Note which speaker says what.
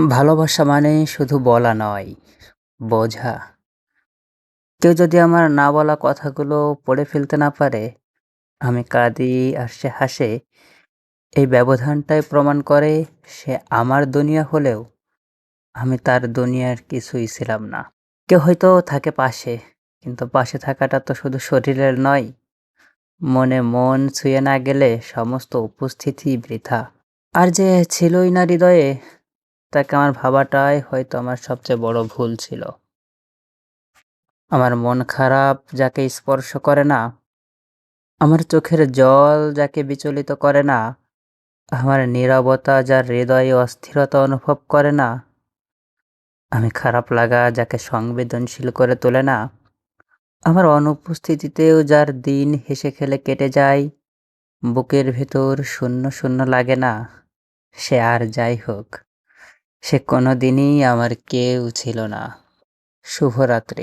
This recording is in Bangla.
Speaker 1: ভালোবাসা মানে শুধু বলা নয়, বোঝা। কেউ যদি আমার না বলা কথাগুলো পড়ে ফেলতে না পারে, আমি কাঁদি আর সে হাসে, এই ব্যবধানটাই প্রমাণ করে সে আমার দুনিয়া হলেও আমি তার দুনিয়ার কিছুই ছিলাম না। কেউ হয়তো থাকে পাশে, কিন্তু পাশে থাকাটা তো শুধু শরীরের নয়, মনে মন ছুঁয়ে না গেলে সমস্ত উপস্থিতি বৃথা। আর যে ছিলই না হৃদয়ে, তাকে আমার ভাবাটাই হয়তো আমার সবচেয়ে বড় ভুল ছিল। আমার মন খারাপ যাকে স্পর্শ করে না, আমার চোখের জল যাকে বিচলিত করে না, আমার নীরবতা যার হৃদয়ে অস্থিরতা অনুভব করে না, আমি খারাপ লাগা যাকে সংবেদনশীল করে তোলে না, আমার অনুপস্থিতিতেও যার দিন হেসে খেলে কেটে যায়, বুকের ভেতর শূন্য শূন্য লাগে না, সে আর যাই হোক, সে কোনোদিনই আমার কেউ ছিল না। শুভরাত্রি।